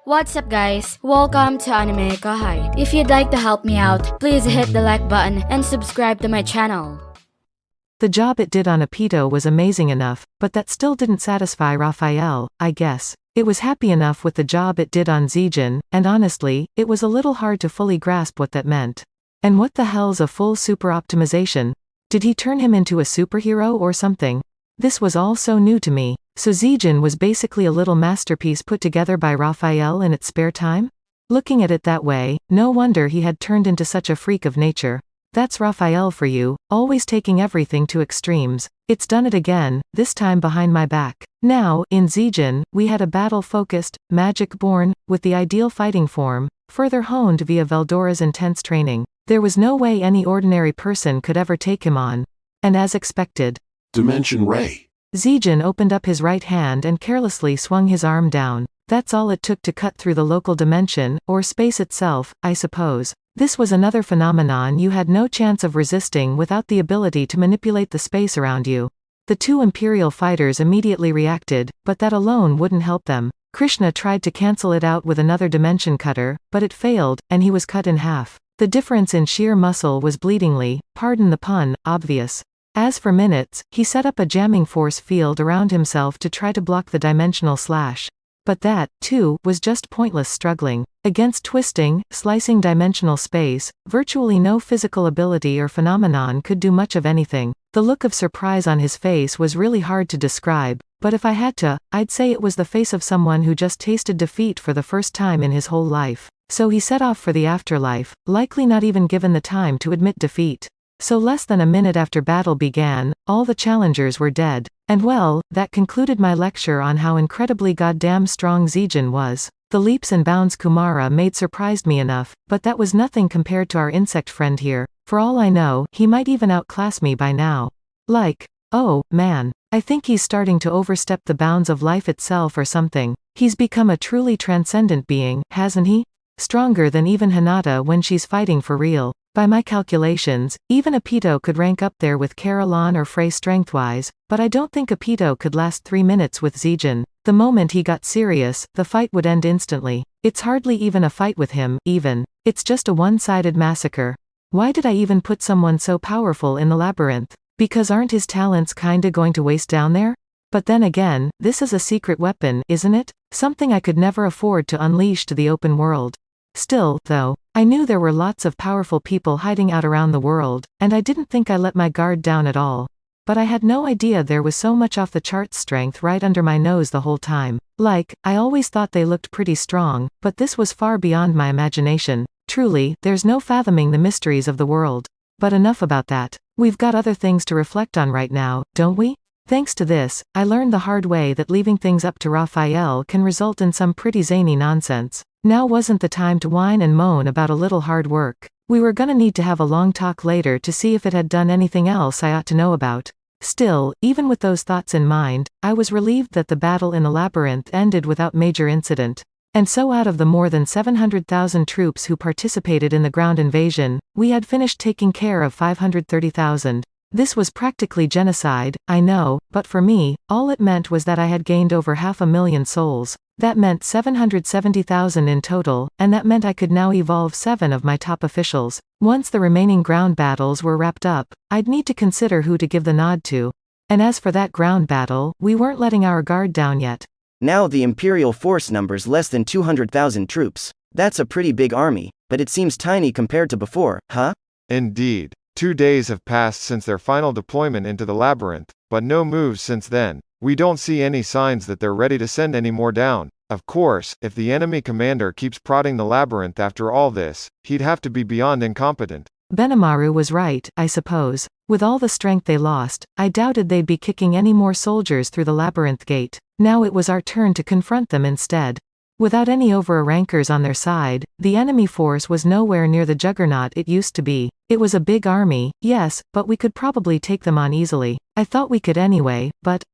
What's up guys? Welcome to AnimeKouhai. If you'd like to help me out, please hit the like button and subscribe to my channel. The job it did on Apito was amazing enough, but that still didn't satisfy Raphael, I guess. It was happy enough with the job it did on Zijin, and honestly, it was a little hard to fully grasp what that meant. And what the hell's a full super optimization? Did he turn him into a superhero or something? This was all so new to me. So Zijin was basically a little masterpiece put together by Raphael in its spare time? Looking at it that way, no wonder he had turned into such a freak of nature. That's Raphael for you, always taking everything to extremes. It's done it again, this time behind my back. Now, in Zijin, we had a battle-focused, magic-born, with the ideal fighting form, further honed via Veldora's intense training. There was no way any ordinary person could ever take him on. And as expected, Dimension Ray. Zijin opened up his right hand and carelessly swung his arm down. That's all it took to cut through the local dimension, or space itself, I suppose. This was another phenomenon you had no chance of resisting without the ability to manipulate the space around you. The two Imperial fighters immediately reacted, but that alone wouldn't help them. Krishna tried to cancel it out with another dimension cutter, but it failed, and he was cut in half. The difference in sheer muscle was bleedingly, pardon the pun, obvious. As for minutes, he set up a jamming force field around himself to try to block the dimensional slash. But that, too, was just pointless struggling. Against twisting, slicing dimensional space, virtually no physical ability or phenomenon could do much of anything. The look of surprise on his face was really hard to describe, but if I had to, I'd say it was the face of someone who just tasted defeat for the first time in his whole life. So he set off for the afterlife, likely not even given the time to admit defeat. So less than a minute after battle began, all the challengers were dead. And well, that concluded my lecture on how incredibly goddamn strong Zijin was. The leaps and bounds Kumara made surprised me enough, but that was nothing compared to our insect friend here. For all I know, he might even outclass me by now. Like, oh, man. I think he's starting to overstep the bounds of life itself or something. He's become a truly transcendent being, hasn't he? Stronger than even Hinata when she's fighting for real. By my calculations, even Apito could rank up there with Caroline or Frey strength-wise, but I don't think Apito could last 3 minutes with Zijin. The moment he got serious, the fight would end instantly. It's hardly even a fight with him, even. It's just a one-sided massacre. Why did I even put someone so powerful in the labyrinth? Because aren't his talents kinda going to waste down there? But then again, this is a secret weapon, isn't it? Something I could never afford to unleash to the open world. Still, though, I knew there were lots of powerful people hiding out around the world, and I didn't think I let my guard down at all. But I had no idea there was so much off-the-charts strength right under my nose the whole time. Like, I always thought they looked pretty strong, but this was far beyond my imagination. Truly, there's no fathoming the mysteries of the world. But enough about that. We've got other things to reflect on right now, don't we? Thanks to this, I learned the hard way that leaving things up to Raphael can result in some pretty zany nonsense. Now wasn't the time to whine and moan about a little hard work. We were gonna need to have a long talk later to see if it had done anything else I ought to know about. Still, even with those thoughts in mind, I was relieved that the battle in the labyrinth ended without major incident. And so out of the more than 700,000 troops who participated in the ground invasion, we had finished taking care of 530,000. This was practically genocide, I know, but for me, all it meant was that I had gained over 500,000 souls. That meant 770,000 in total, and that meant I could now evolve 7 of my top officials. Once the remaining ground battles were wrapped up, I'd need to consider who to give the nod to. And as for that ground battle, we weren't letting our guard down yet. Now the Imperial force numbers less than 200,000 troops. That's a pretty big army, but it seems tiny compared to before, huh? Indeed. 2 days have passed since their final deployment into the labyrinth, but no moves since then. We don't see any signs that they're ready to send any more down. Of course, if the enemy commander keeps prodding the labyrinth after all this, he'd have to be beyond incompetent. Benimaru was right, I suppose. With all the strength they lost, I doubted they'd be kicking any more soldiers through the labyrinth gate. Now it was our turn to confront them instead. Without any over-rankers on their side, the enemy force was nowhere near the juggernaut it used to be. It was a big army, yes, but we could probably take them on easily. I thought we could anyway, but,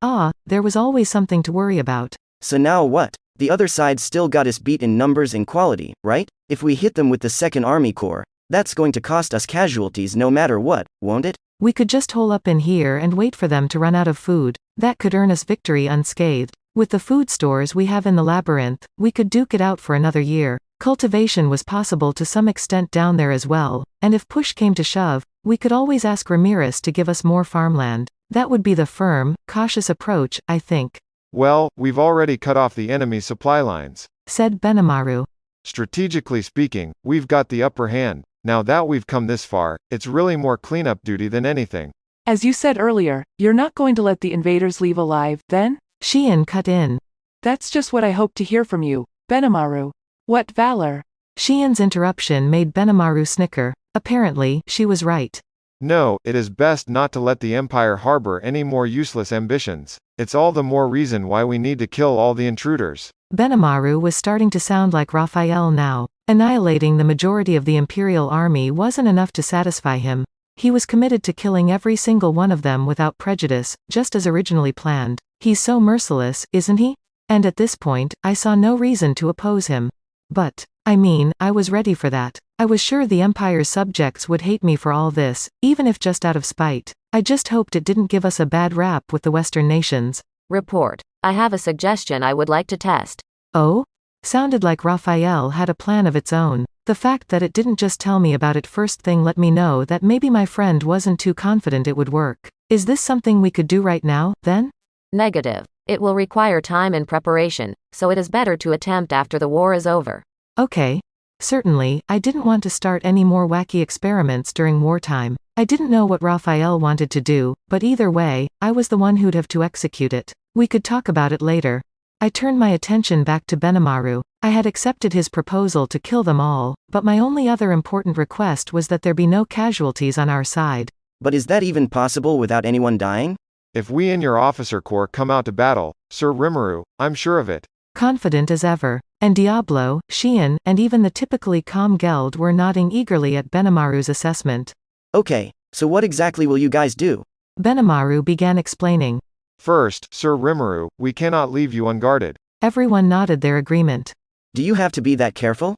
there was always something to worry about. So now what? The other side still got us beat in numbers and quality, right? If we hit them with the Second Army Corps, that's going to cost us casualties no matter what, won't it? We could just hole up in here and wait for them to run out of food. That could earn us victory unscathed. With the food stores we have in the labyrinth, we could duke it out for another year. Cultivation was possible to some extent down there as well, and if push came to shove, we could always ask Ramirez to give us more farmland. That would be the firm, cautious approach, I think. Well, we've already cut off the enemy supply lines, said Benimaru. Strategically speaking, we've got the upper hand. Now that we've come this far, it's really more cleanup duty than anything. As you said earlier, you're not going to let the invaders leave alive, then? Shion cut in. That's just what I hoped to hear from you, Benimaru. What valor. Shion's interruption made Benimaru snicker. Apparently, she was right. No, it is best not to let the Empire harbor any more useless ambitions. It's all the more reason why we need to kill all the intruders. Benimaru was starting to sound like Raphael now. Annihilating the majority of the Imperial army wasn't enough to satisfy him. He was committed to killing every single one of them without prejudice, just as originally planned. He's so merciless, isn't he? And at this point, I saw no reason to oppose him. But, I was ready for that. I was sure the Empire's subjects would hate me for all this, even if just out of spite. I just hoped it didn't give us a bad rap with the Western nations. Report. I have a suggestion I would like to test. Oh? Sounded like Raphael had a plan of its own. The fact that it didn't just tell me about it first thing let me know that maybe my friend wasn't too confident it would work. Is this something we could do right now, then? Negative. It will require time and preparation, so it is better to attempt after the war is over. Okay. Certainly, I didn't want to start any more wacky experiments during wartime. I didn't know what Raphael wanted to do, but either way, I was the one who'd have to execute it. We could talk about it later. I turned my attention back to Benimaru. I had accepted his proposal to kill them all, but my only other important request was that there be no casualties on our side. But is that even possible without anyone dying? If we and your officer corps come out to battle, Sir Rimuru, I'm sure of it. Confident as ever. And Diablo, Shion, and even the typically calm Geld were nodding eagerly at Benimaru's assessment. Okay, so what exactly will you guys do? Benimaru began explaining. First, Sir Rimuru, we cannot leave you unguarded. Everyone nodded their agreement. Do you have to be that careful?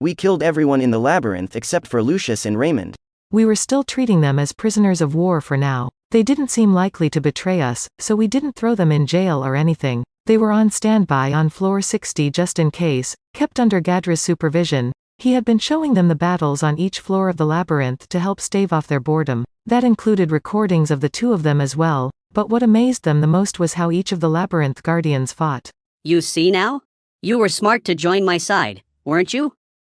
We killed everyone in the labyrinth except for Lucius and Raymond. We were still treating them as prisoners of war for now. They didn't seem likely to betray us, so we didn't throw them in jail or anything. They were on standby on floor 60 just in case, kept under Gadra's supervision. He had been showing them the battles on each floor of the labyrinth to help stave off their boredom. That included recordings of the two of them as well, but what amazed them the most was how each of the labyrinth guardians fought. You see now? You were smart to join my side, weren't you?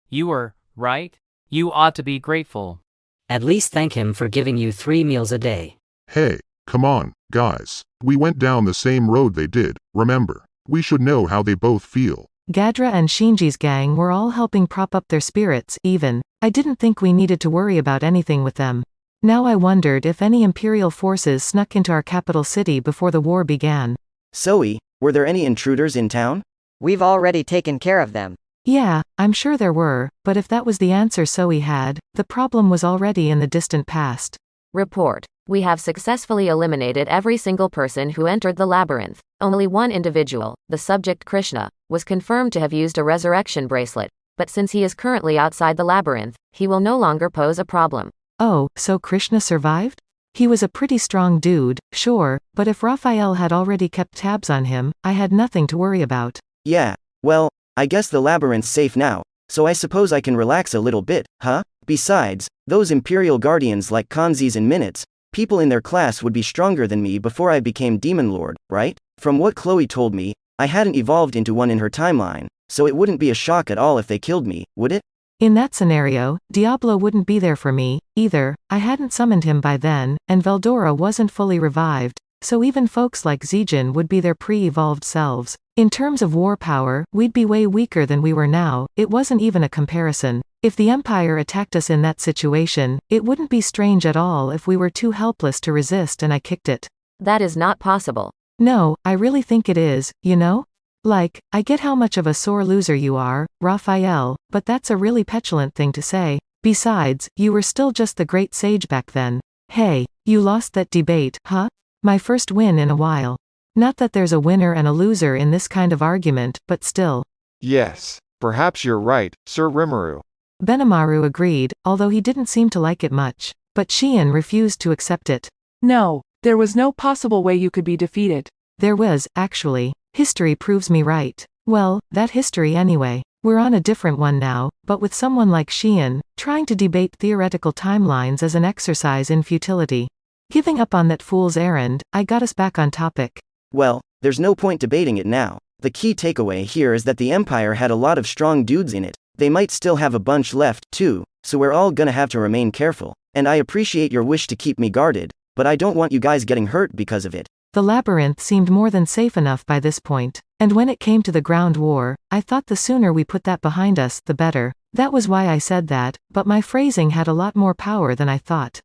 You were, right? You ought to be grateful. At least thank him for giving you 3 meals a day. Hey, come on, guys. We went down the same road they did, remember. We should know how they both feel. Gadra and Shinji's gang were all helping prop up their spirits, even. I didn't think we needed to worry about anything with them. Now I wondered if any Imperial forces snuck into our capital city before the war began. Zoe, were there any intruders in town? We've already taken care of them. Yeah, I'm sure there were, but if that was the answer Zoe had, the problem was already in the distant past. Report. We have successfully eliminated every single person who entered the labyrinth. Only one individual, the subject Krishna, was confirmed to have used a resurrection bracelet, but since he is currently outside the labyrinth, he will no longer pose a problem. Oh, so Krishna survived? He was a pretty strong dude, sure, but if Raphael had already kept tabs on him, I had nothing to worry about. Yeah, well, I guess the labyrinth's safe now, so I suppose I can relax a little bit, huh? Besides, those Imperial Guardians like Kanzis and Minutes, people in their class would be stronger than me before I became Demon Lord, right? From what Chloe told me, I hadn't evolved into one in her timeline, so it wouldn't be a shock at all if they killed me, would it? In that scenario, Diablo wouldn't be there for me, either. I hadn't summoned him by then, and Veldora wasn't fully revived, so even folks like Zijin would be their pre-evolved selves. In terms of war power, we'd be way weaker than we were now. It wasn't even a comparison. If the Empire attacked us in that situation, it wouldn't be strange at all if we were too helpless to resist and I kicked it. That is not possible. No, I really think it is, you know? Like, I get how much of a sore loser you are, Raphael, but that's a really petulant thing to say. Besides, you were still just the great sage back then. Hey, you lost that debate, huh? My first win in a while. Not that there's a winner and a loser in this kind of argument, but still. Yes, perhaps you're right, Sir Rimuru. Benimaru agreed, although he didn't seem to like it much. But Shion refused to accept it. No, there was no possible way you could be defeated. There was, actually. History proves me right. Well, that history anyway. We're on a different one now, but with someone like Shion, trying to debate theoretical timelines as an exercise in futility. Giving up on that fool's errand, I got us back on topic. Well, there's no point debating it now. The key takeaway here is that the Empire had a lot of strong dudes in it. They might still have a bunch left, too, so we're all gonna have to remain careful. And I appreciate your wish to keep me guarded, but I don't want you guys getting hurt because of it. The labyrinth seemed more than safe enough by this point. And when it came to the ground war, I thought the sooner we put that behind us, the better. That was why I said that, but my phrasing had a lot more power than I thought.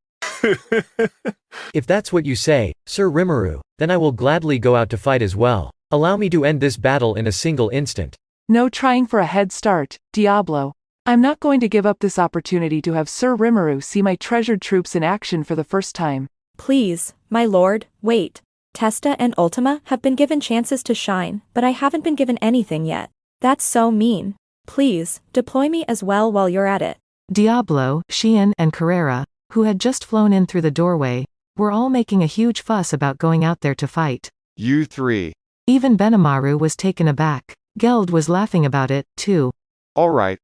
If that's what you say, Sir Rimuru, then I will gladly go out to fight as well. Allow me to end this battle in a single instant. No trying for a head start, Diablo. I'm not going to give up this opportunity to have Sir Rimuru see my treasured troops in action for the first time. Please, my lord, wait. Testa and Ultima have been given chances to shine, but I haven't been given anything yet. That's so mean. Please, deploy me as well while you're at it. Diablo, Shion, and Carrera, who had just flown in through the doorway, were all making a huge fuss about going out there to fight. You three. Even Benimaru was taken aback. Geld was laughing about it, too. Alright,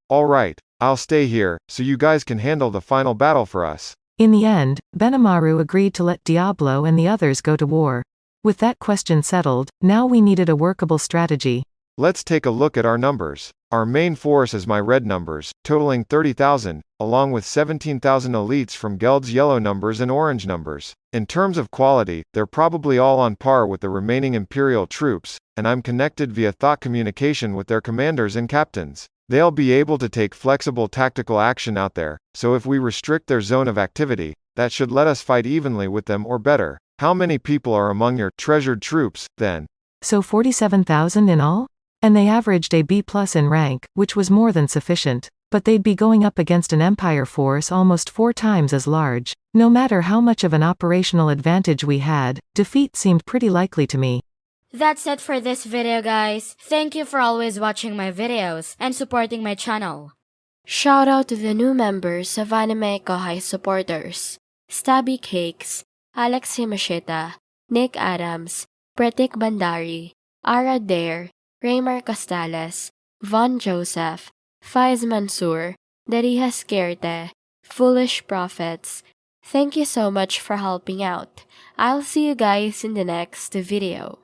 I'll stay here, so you guys can handle the final battle for us. In the end, Benimaru agreed to let Diablo and the others go to war. With that question settled, now we needed a workable strategy. Let's take a look at our numbers. Our main force is my red numbers, totaling 30,000, along with 17,000 elites from Geld's yellow numbers and orange numbers. In terms of quality, they're probably all on par with the remaining Imperial troops, and I'm connected via thought communication with their commanders and captains. They'll be able to take flexible tactical action out there, so if we restrict their zone of activity, that should let us fight evenly with them or better. How many people are among your treasured troops, then? So 47,000 in all? And they averaged a B+ in rank, which was more than sufficient. But they'd be going up against an Empire force almost 4 times as large. No matter how much of an operational advantage we had, defeat seemed pretty likely to me. That's it for this video, guys. Thank you for always watching my videos and supporting my channel. Shout out to the new members of AnimeKouhai supporters: Stabby Cakes, Alex Himashita, Nick Adams, Pretik Bandari, Ara Dare, Raymar Costales, Von Joseph, Faiz Mansour, Dariha Skerte, Foolish Prophets. Thank you so much for helping out. I'll see you guys in the next video.